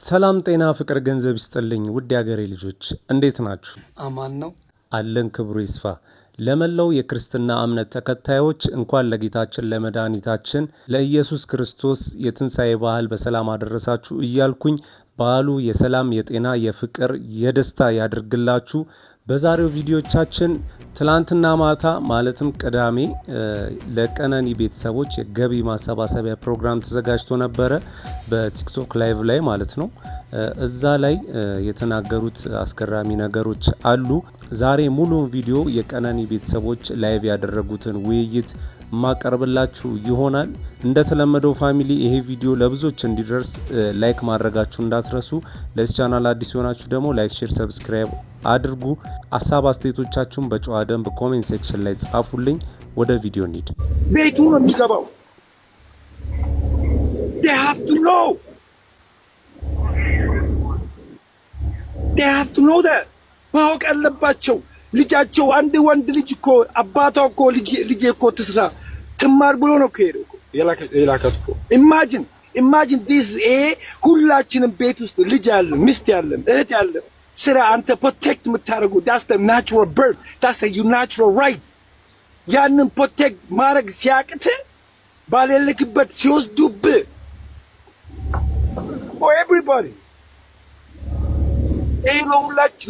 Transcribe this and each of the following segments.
ሰላም ጤና ፍቅር ገንዘብ ይስጥልኝ ውድ ያገሬ ልጆች እንዴት ናችሁ? አማን ነው አለን ክብሩ ይስፋ። ለመላው የክርስትና እምነት ተከታዮች እንኳን ለጌታችን ለመድኃኒታችን ለኢየሱስ ክርስቶስ የትንሣኤ በዓል በሰላም አደረሳችሁ እያልኩኝ በዓሉ የሰላም የጤና የፍቅር የደስታ ያድርግላችሁ። በዛሬው ቪዲዮቻችን ትላንትና ማታ ማለትም ቅዳሜ ለቀነኒ ቤተሰቦች የገቢ ማሰባሰቢያ ፕሮግራም ተዘጋጅቶ ነበረ በቲክቶክ ላይቭ ላይ ማለት ነው። እዛ ላይ የተናገሩት አስገራሚ ነገሮች አሉ። ዛሬ ሙሉ ቪዲዮ የቀነኒ ቤተሰቦች ላይቭ ያደረጉትን ውይይት ማቀርብላችሁ ይሆናል። እንደተለመደው ፋሚሊ ይሄ ቪዲዮ ለብዙዎች እንዲደርስ ላይክ ማድረጋችሁ እንዳትረሱ። ለዚህ ቻናል አዲስ ሆናችሁ ደግሞ ላይክ፣ ሼር፣ ሰብስክራይብ አድርጉ። ሐሳብ አስተያየቶቻችሁን በጨዋ ደንብ ኮሜንት ሴክሽን ላይ ጻፉልኝ። ወደ ቪዲዮ እንሂድ። ቤቱ ነው የሚገባው። they have to know that ማወቅ አለባቸው። ልጃቸው አንድ ወንድ ልጅ እኮ አባቷ እኮ ልጄ እኮ ትስራ ትማር ብሎ ነው ከሄደው የላከት እኮ imagine this ሁላችንም ቤት ውስጥ ልጅ ያለን ሚስት ያለን እህት ያለን ስራ አንተ ፕሮቴክት የምታደርጉ that's the natural birth, that's your natural right። ያንን ፕሮቴክት ማድረግ ሲያቅት ባለልክበት ሲወስዱብህ for everybody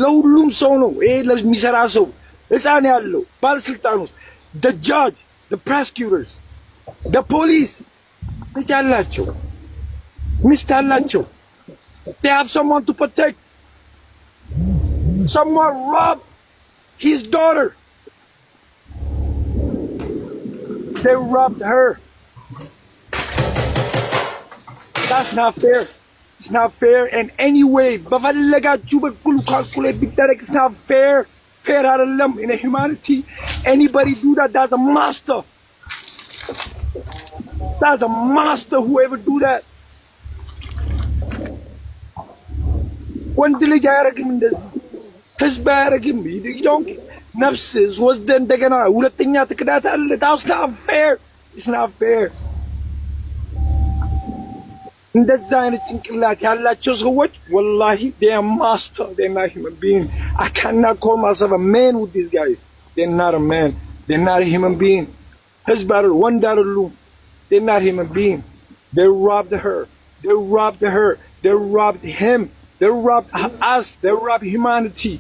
ለሁሉም ሰው ነው። ለሚሰራ ሰው ህፃን ያለው ባለስልጣኖች the judge, the prosecutors, the police ልጅ አላቸው ሚስት አላቸው. They have someone to protect. Someone robbed his daughter. They robbed her. That's not fair. It's not fair in any way. በፈለጋችሁ በኩል ካልኩሌት ቢደረግ it's not fair. Fair አይደለም in humanity. Anybody do that, that's a monster. That's a monster whoever do that. ወንድ ልጅ አያረግም እንደዚህ ህዝብ አያረግም። ይዶንክ ነፍስስ ወስደ እንደገና ሁለተኛ ትክዳት አለ። that's not fair. It's not fair. እንደዛ አይነት ጭንቅላት ያላቸው ሰዎች ወላሂ they are master, they're not human being. I cannot call myself a man with these guys. They're not a man, they're not a human being. ህዝብ አይደሉ ወንድ አይደሉ። They're not human being. They robbed her, they robbed her, they robbed him, they robbed us, they robbed humanity.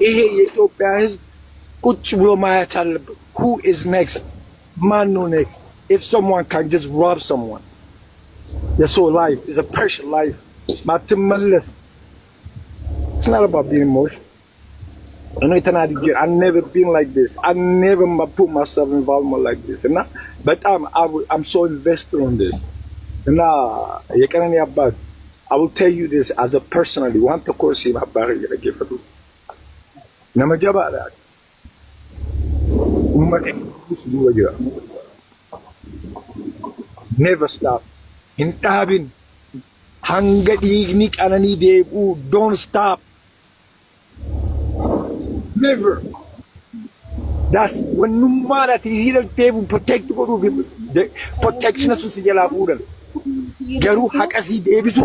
ይሄ የኢትዮጵያ ህዝብ ቁጭ ብሎ ማየት አለበት። Who is next? Man no next. If someone can just rob someone, your soul life is a precious life. Matimaless. It's not about being emotional. I know I've never been like this. I never put myself involved like this. But I'm so invested on this. And you can't hear about. I will tell you this as a personally. Want to course my barrier to give it. Namajaba. Never stop. In tabin. Hanga dignik anani debu. Don't stop. Never. That's when no matter is either table protect the protection of Sujala Buddha. Garu Hakasi Davisu.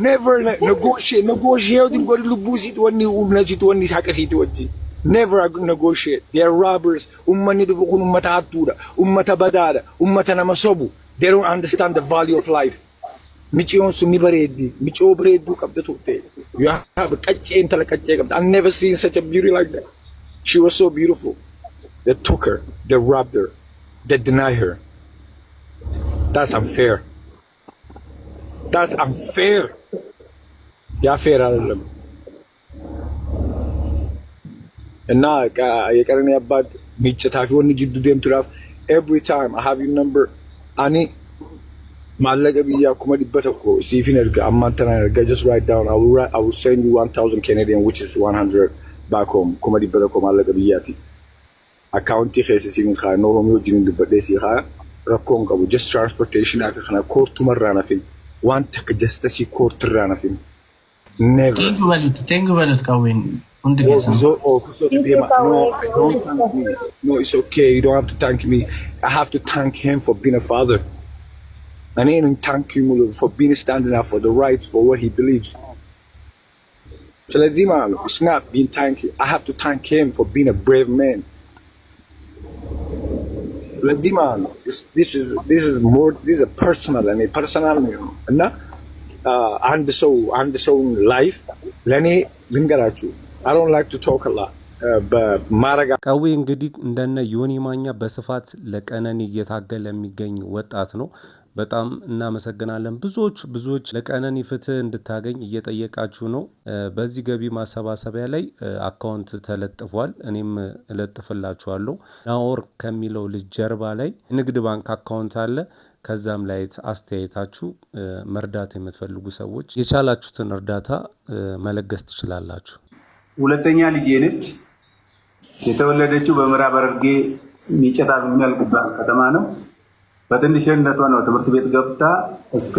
Never negotiate go to Lubusi to one new Umnaji to one Hakasi to it. Never negotiate. They are robbers. Ummani to Ummatatura, Ummatabadara, Ummatanamasobu. They don't understand the value of life. Michion Sunibaredi, Micho Bread book of the Tute. You have a catch intellectual. I've never seen such a beauty like that. She was so beautiful. They took her, they robbed her, they denied her. That's unfair. That's unfair. Yeah, fair. And now I can't about meet if you want to do them to have every time I have your number. Ani Malaga biya kuma dibata ko sifin erga amma tana erga just write down. I will send you 1,000 Canadian, which is 100 back home. Kuma dibata ko malaga biya ti account ti khese singin kha no homo jinin dibata si kha rakon ka just transportation aka khana court marana fin want ka just si court rana fin. Never. Tengu balut kawin No, don't thank me. No, it's okay. You don't have to thank me. I have to thank him for being a father. And I didn't thank him for being standing up for the rights for what he believes. So it's not being thanked. I have to thank him for being a brave man. This is more. This is a personal. I mean, personal. No, and so life. Lenny Lingarachu. I don't like to talk a lot. But Maraga. ቀዊ እንግዲህ እንደነ ዮኒ ማኛ በስፋት ለቀነኒ እየታገለ የሚገኝ ወጣት ነው። በጣም እናመሰግናለን። ብዙዎች ለቀነኒ ፍትህ እንድታገኝ እየጠየቃችሁ ነው። በዚህ ገቢ ማሰባሰቢያ ላይ አካውንት ተለጥፏል። እኔም እለጥፍላችኋለሁ። ናኦር ከሚለው ልጅ ጀርባ ላይ ንግድ ባንክ አካውንት አለ። ከዛም ላይ አስተያየታችሁ መርዳት የምትፈልጉ ሰዎች የቻላችሁትን እርዳታ መለገስ ትችላላችሁ። ሁለተኛ ልጄ ነች። የተወለደችው በምዕራብ ሐረርጌ ሚጨታ በሚባል ከተማ ነው። በትንሽነቷ ነው ትምህርት ቤት ገብታ እስከ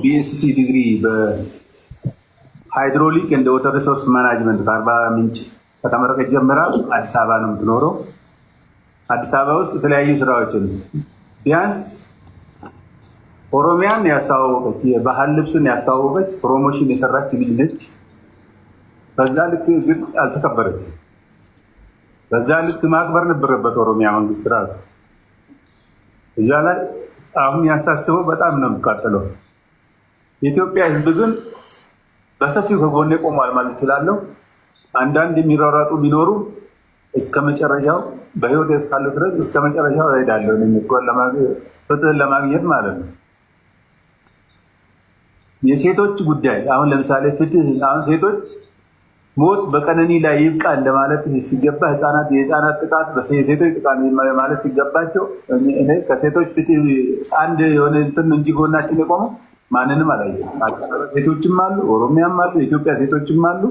ቢኤስሲ ዲግሪ በሃይድሮሊክ ኤንድ ዋተር ሪሶርስ ማኔጅመንት በአርባ ምንጭ ከተመረቀች ጀምራ አዲስ አበባ ነው የምትኖረው። አዲስ አበባ ውስጥ የተለያዩ ስራዎችን ቢያንስ ኦሮሚያን ያስተዋወቀች የባህል ልብስን ያስተዋወቀች ፕሮሞሽን የሰራች ልጅ ነች። በዛ ልክ ግን አልተከበረች። በዛ ልክ ማክበር ነበረበት ኦሮሚያ መንግስት ራሱ። እዛ ላይ አሁን ያሳስበው በጣም ነው የሚቃጠለው። የኢትዮጵያ ህዝብ ግን በሰፊው ከጎኔ ቆሟል ማለት ይችላል። አንዳንድ የሚሯሯጡ ቢኖሩ እስከመጨረሻው በህይወት እስካለ ድረስ እስከመጨረሻው እሄዳለሁ ፍትህ ለማግኘት ማለት ነው። የሴቶች ጉዳይ አሁን ለምሳሌ ፍትህ አሁን ሴቶች ሞት በቀነኒ ላይ ይብቃ እንደማለት ሲገባ የህፃናት ጥቃት በሴቶች ጥቃት ማለት ሲገባቸው እኔ ከሴቶች ፍትህ አንድ የሆነ እንትን እንጂ ጎናችን የቆመው ማንንም አላየም። ሴቶችም አሉ፣ ኦሮሚያም አሉ፣ የኢትዮጵያ ሴቶችም አሉ።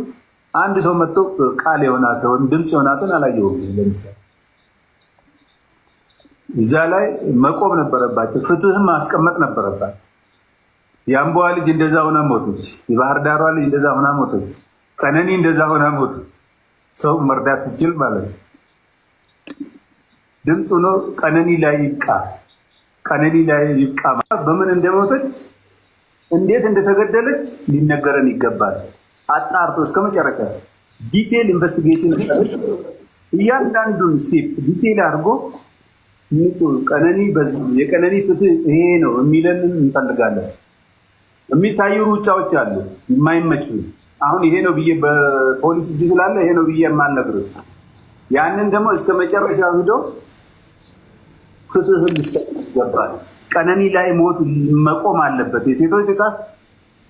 አንድ ሰው መጥቶ ቃል የሆናቸው ድምጽ የሆናትን አላየሁም። ለምሳሌ እዛ ላይ መቆም ነበረባቸው፣ ፍትህም ማስቀመጥ ነበረባቸው። የአምቦ ልጅ እንደዛ ሆና ሞተች፣ የባህር ዳሯ ልጅ እንደዛ ሆና ሞተች፣ ቀነኒ እንደዛ ሆና ሞተች። ሰው መርዳት ሲችል ማለት ነው። ድምጽ ሆኖ ቀነኒ ላይ ይብቃ በምን እንደሞተች እንዴት እንደተገደለች ሊነገረን ይገባል። አጣርቶ እስከመጨረሻ ዲቴል ኢንቨስቲጌሽን እያንዳንዱን ስቴፕ ዲቴል አድርጎ ቀነኒ በዚህ የቀነኒ ፍትህ ይሄ ነው የሚለን እንፈልጋለን። የሚታዩ ሩጫዎች አሉ የማይመቹ። አሁን ይሄ ነው ብዬ በፖሊስ እጅ ስላለ ይሄ ነው ብዬ የማልነግርህ፣ ያንን ደግሞ እስከመጨረሻው ሄዶ ፍትህ ሊሰጥ ይገባል። ቀነኒ ላይ ሞት መቆም አለበት። የሴቶች ጥቃት፣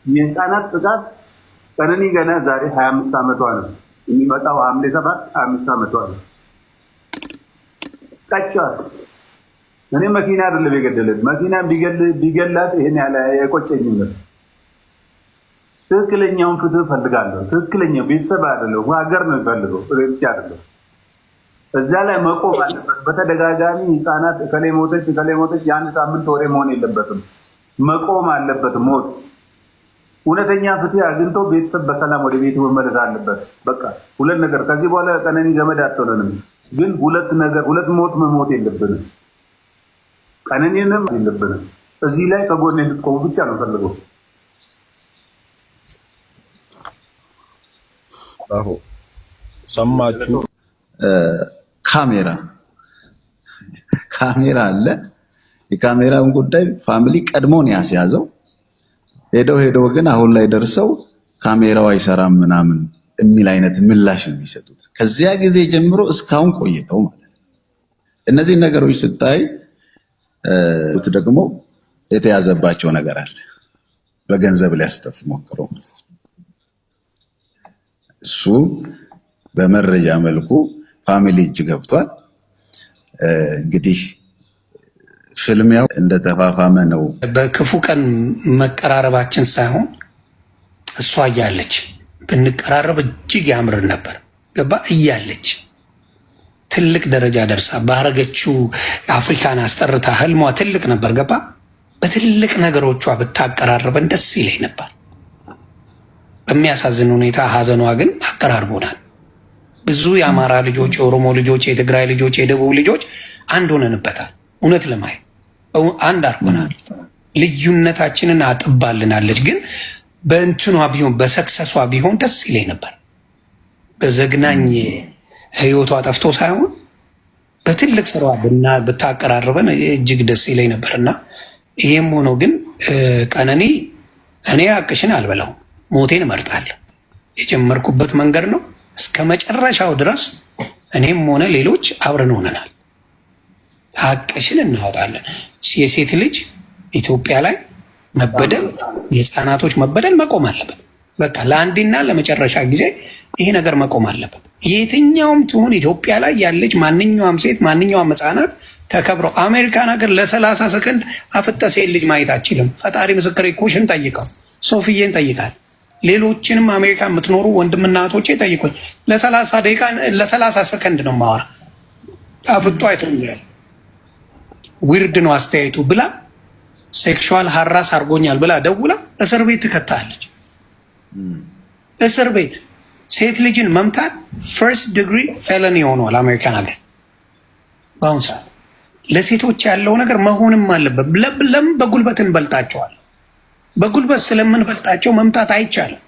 የህፃናት ጥቃት። ቀነኒ ገና ዛሬ 25 ዓመቷ ነው። የሚመጣው ሐምሌ 7 25 ዓመቷ ነው። ቀጫት እኔ መኪና አይደለም የገደለት፣ መኪና ቢገላት ይሄን ያለ የቆጨኝ ነው። ትክክለኛውን ፍትህ ፈልጋለሁ። ትክክለኛው ቤተሰብ አይደለም ሀገር ነው ፈልገው ብቻ አይደለም። እዛ ላይ መቆም አለበት። በተደጋጋሚ ህፃናት ከሌሞተች የአንድ ሳምንት ወሬ መሆን የለበትም። መቆም አለበት ሞት። እውነተኛ ፍትህ አግኝቶ ቤተሰብ በሰላም ወደ ቤቱ መመለስ አለበት። በቃ ሁለት ነገር ከዚህ በኋላ ቀነኒ ዘመድ አትሆነንም፣ ግን ሁለት ሞት መሞት የለብንም። ቀነኒንም የለብንም። እዚህ ላይ ከጎን እንድትቆሙ ብቻ ነው ፈልገው። አዎ ሰማችሁ። ካሜራ አለ። የካሜራውን ጉዳይ ፋሚሊ ቀድሞን ያስያዘው ሄደው ግን አሁን ላይ ደርሰው ካሜራው አይሰራም ምናምን የሚል አይነት ምላሽ የሚሰጡት ከዚያ ጊዜ ጀምሮ እስካሁን ቆይተው ማለት ነው። እነዚህ ነገሮች ስታይ ደግሞ የተያዘባቸው ነገር አለ። በገንዘብ ሊያስጠፍ ሞክረው ማለት ነው። እሱ በመረጃ መልኩ ፋሚሊ እጅ ገብቷል። እንግዲህ ፍልሚያው እንደተፋፋመ ነው። በክፉ ቀን መቀራረባችን ሳይሆን እሷ እያለች ብንቀራረብ እጅግ ያምር ነበር። ገባ እያለች ትልቅ ደረጃ ደርሳ ባረገችው አፍሪካን አስጠርታ ህልሟ ትልቅ ነበር። ገባ በትልቅ ነገሮቿ ብታቀራረበን ደስ ይለኝ ነበር። በሚያሳዝን ሁኔታ ሀዘኗ ግን አቀራርቦናል። ብዙ የአማራ ልጆች፣ የኦሮሞ ልጆች፣ የትግራይ ልጆች፣ የደቡብ ልጆች አንድ ሆነንበታል። እውነት ለማየት አንድ አርጎናል። ልዩነታችንን አጥባልናለች። ግን በእንትኗ ቢሆን በሰክሰሷ ቢሆን ደስ ይለኝ ነበር። በዘግናኝ ህይወቷ ጠፍቶ ሳይሆን በትልቅ ስራዋ ብታቀራርበን እጅግ ደስ ይለኝ ነበርና ይሄም ሆኖ ግን ቀነኒ እኔ ሀቅሽን አልበላው፣ ሞቴን እመርጣለሁ። የጀመርኩበት መንገድ ነው እስከ መጨረሻው ድረስ እኔም ሆነ ሌሎች አብረን ሆነናል። ሀቅሽን እናወጣለን። የሴት ልጅ ኢትዮጵያ ላይ መበደል፣ የህፃናቶች መበደል መቆም አለበት። በቃ ለአንዴና ለመጨረሻ ጊዜ ይሄ ነገር መቆም አለበት። የትኛውም ትሁን ኢትዮጵያ ላይ ያለች ማንኛውም ሴት ማንኛውም ህፃናት ተከብረው አሜሪካን ሀገር ለ30 ሰከንድ አፍጠ ሴት ልጅ ማየት አትችልም። ፈጣሪ ምስክሬ ኮሽን ጠይቀው፣ ሶፊዬን ጠይቃል፣ ሌሎችንም አሜሪካ የምትኖሩ ወንድምና እህቶቼ ጠይቁኝ። ለ30 ደቂቃ ለ30 ሰከንድ ነው ማወራ አፍጦ አይቶኛል። ዊርድ ነው አስተያየቱ ብላ ሴክሹዋል ሃራስ አርጎኛል ብላ ደውላ እስር ቤት ትከታለች። እስር ቤት ሴት ልጅን መምታት ፈርስት ዲግሪ ፌለኒ ሆኗል አሜሪካን ሀገር በአሁኑ ሰዓት። ለሴቶች ያለው ነገር መሆንም አለበት። ለምን በጉልበት እንበልጣቸዋል? በጉልበት ስለምንበልጣቸው መምታት አይቻልም።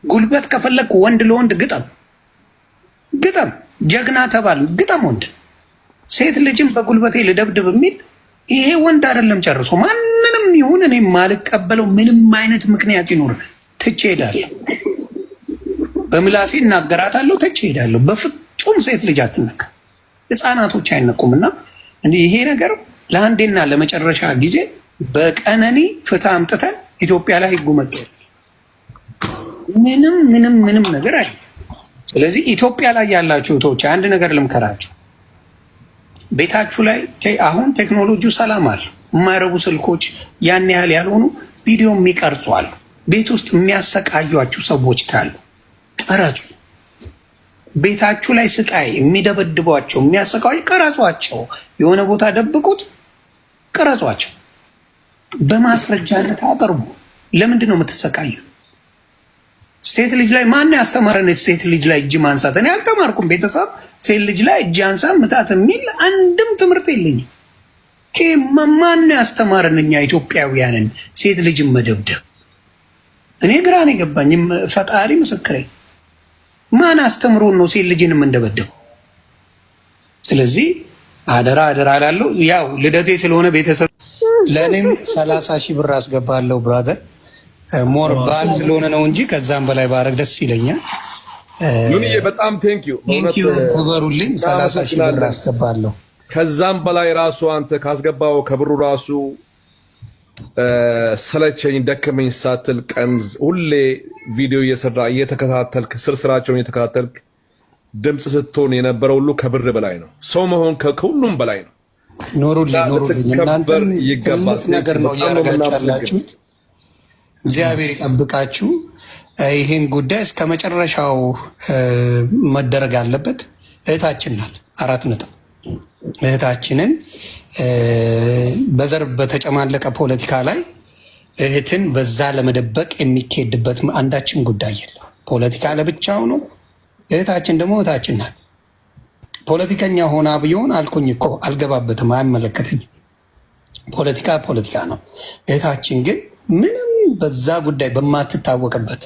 ጉልበት ከፈለክ ወንድ ለወንድ ግጠም፣ ጀግና ተባል፣ ግጠም ወንድ። ሴት ልጅን በጉልበቴ ልደብድብ የሚል ይሄ ወንድ አይደለም ጨርሶ። ማንንም ይሁን እኔ ማልቀበለው ምንም አይነት ምክንያት ይኖር ትቼ ሄዳለሁ። በምላሴ እናገራታለሁ፣ ትቼ ሄዳለሁ። በፍጹም ሴት ልጅ አትነካ፣ ህፃናቶች አይነቁምና ይሄ ነገር ለአንዴና ለመጨረሻ ጊዜ በቀነኒ ፍትህ አምጥተን ኢትዮጵያ ላይ ህጉ መቀየር ምንም ነገር አይ። ስለዚህ ኢትዮጵያ ላይ ያላችሁ እህቶች አንድ ነገር ልምከራችሁ። ቤታችሁ ላይ አሁን ቴክኖሎጂው ሰላም አለ። የማይረቡ ስልኮች ያን ያህል ያልሆኑ ቪዲዮ የሚቀርጹ አሉ። ቤት ውስጥ የሚያሰቃዩአችሁ ሰዎች ካሉ ቀረጹ። ቤታችሁ ላይ ስቃይ የሚደበድቧቸው የሚያሰቃዩ ቀረጿቸው። የሆነ ቦታ ደብቁት፣ ቀረጿቸው። በማስረጃነት አቅርቡ። ለምንድን ነው የምትሰቃዩ? ሴት ልጅ ላይ ማን ያስተማረን? ሴት ልጅ ላይ እጅ ማንሳት እኔ አልተማርኩም። ቤተሰብ ሴት ልጅ ላይ እጅ አንሳ ምታት የሚል አንድም ትምህርት የለኝም። ማን ያስተማረን? እኛ ኢትዮጵያውያንን ሴት ልጅን መደብደብ እኔ ግራ ነው የገባኝ። ፈጣሪ ምስክሬ፣ ማን አስተምሮን ነው ሴት ልጅን እንደበደበው? ስለዚህ አደራ እላለሁ። ያው ልደቴ ስለሆነ ቤተሰብ ለኔም 30,000 ብር አስገባለሁ ብራዘር። ሞር ባል ስለሆነ ነው እንጂ ከዛም በላይ ባረግ ደስ ይለኛል። ሉኒዬ በጣም ቴንኪዩ ክበሩልኝ። 30,000 ብር አስገባለሁ። ከዛም በላይ ራሱ አንተ ካስገባው ከብሩ ራሱ ሰለቸኝ ደከመኝ ሳትል ቀን ሁሌ ቪዲዮ እየሰራ እየተከታተልክ ስራቸውን እየተከታተልክ ድምጽ ስትሆን የነበረው ሁሉ ከብር በላይ ነው። ሰው መሆን ከሁሉም በላይ ነው። ኖሩልኝ። እናንተም ትልቅ ነገር ነው እያደረጋችሁ ያላችሁት። እግዚአብሔር ይጠብቃችሁ። ይሄን ጉዳይ እስከ መጨረሻው መደረግ አለበት። እህታችን ናት። 4 ነጥብ እህታችንን በዘር በተጨማለቀ ፖለቲካ ላይ እህትን በዛ ለመደበቅ የሚካሄድበት አንዳችም ጉዳይ የለም። ፖለቲካ ለብቻው ነው። እህታችን ደግሞ እህታችን ናት። ፖለቲከኛ ሆና ቢሆን አልኩኝ እኮ አልገባበትም፣ አይመለከተኝም። ፖለቲካ ነው። እህታችን ግን ምንም በዛ ጉዳይ በማትታወቅበት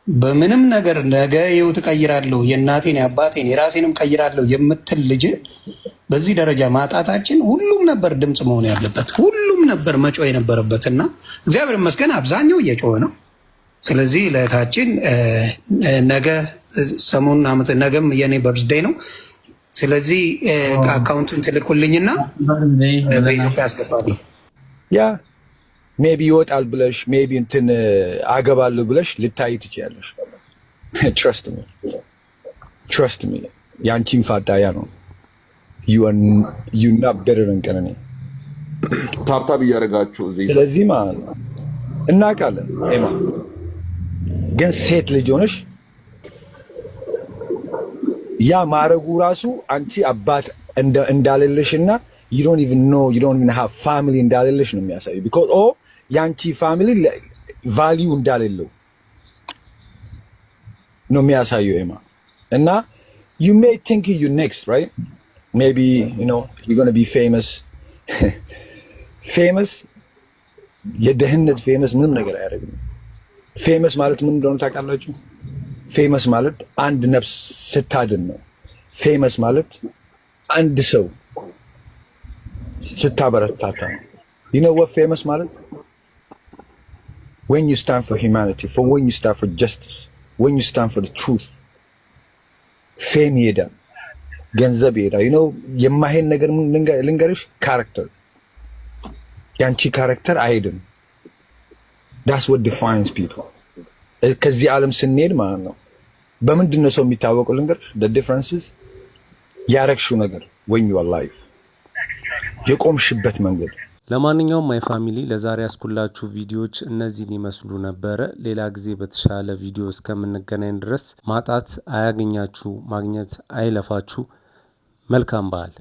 በምንም ነገር ነገ ህይወት ቀይራለሁ የእናቴን የአባቴን የራሴንም ቀይራለሁ የምትል ልጅ በዚህ ደረጃ ማጣታችን ሁሉም ነበር ድምጽ መሆን ያለበት፣ ሁሉም ነበር መጮህ የነበረበትና እግዚአብሔር ይመስገን አብዛኛው እየጮኸ ነው። ስለዚህ ለእህታችን ነገ ሰሞኑን አመት ነገም የኔ በርዝዴይ ነው። ስለዚህ አካውንቱን ትልኩልኝና በኢትዮጵያ አስገባለሁ። ያ ሜቢ ይወጣል ብለሽ ሜቢ እንትን አገባለሁ ብለሽ ልታይ ትችያለሽ። ትረስት ሚ ያንቺን ፋዳያ ነው። you not better than ቀነኒ ታብታብ እያደረጋችሁ እዚህ። ስለዚህ ማለት ነው እናውቃለን። ኤማ ግን ሴት ልጅ ሆነሽ ያ ማረጉ ራሱ አንቺ አባት እንዳለልሽና you don't even have family እንዳለልሽ ነው የሚያሳየው። because ያንቺ ፋሚሊ ቫልዩ እንዳለለው ነው የሚያሳየው ኤማ። እና you may think you're next, right? Maybe, you know, you're going to be famous. famous, የደህንነት ፌመስ ምንም ነገር አያደርግም። ፌመስ ማለት ምን እንደሆነ ታውቃላችሁ? ፌመስ ማለት አንድ ነፍስ ስታድን ነው። ፌመስ ማለት አንድ ሰው ስታበረታታ ነው። You know what famous ማለት? When you stand for humanity, for when you stand for justice, when you stand for the truth. ፌም ይሄዳል፣ ገንዘብ ይሄዳል። you know የማይሄድ ነገር ልንገርሽ፣ ካራክተር ያንቺ ካራክተር አይሄድም። that's what defines people። ከዚህ ዓለም ስንሄድ ማለት ነው በምንድን ነው ሰው የሚታወቀው ልንገርሽ? the differences ያረክሽው ነገር when you are alive የቆምሽበት መንገድ። ለማንኛውም ማይ ፋሚሊ ለዛሬ ያስኩላችሁ ቪዲዮዎች እነዚህን ይመስሉ ነበረ። ሌላ ጊዜ በተሻለ ቪዲዮ እስከምንገናኝ ድረስ ማጣት አያገኛችሁ፣ ማግኘት አይለፋችሁ። መልካም በዓል።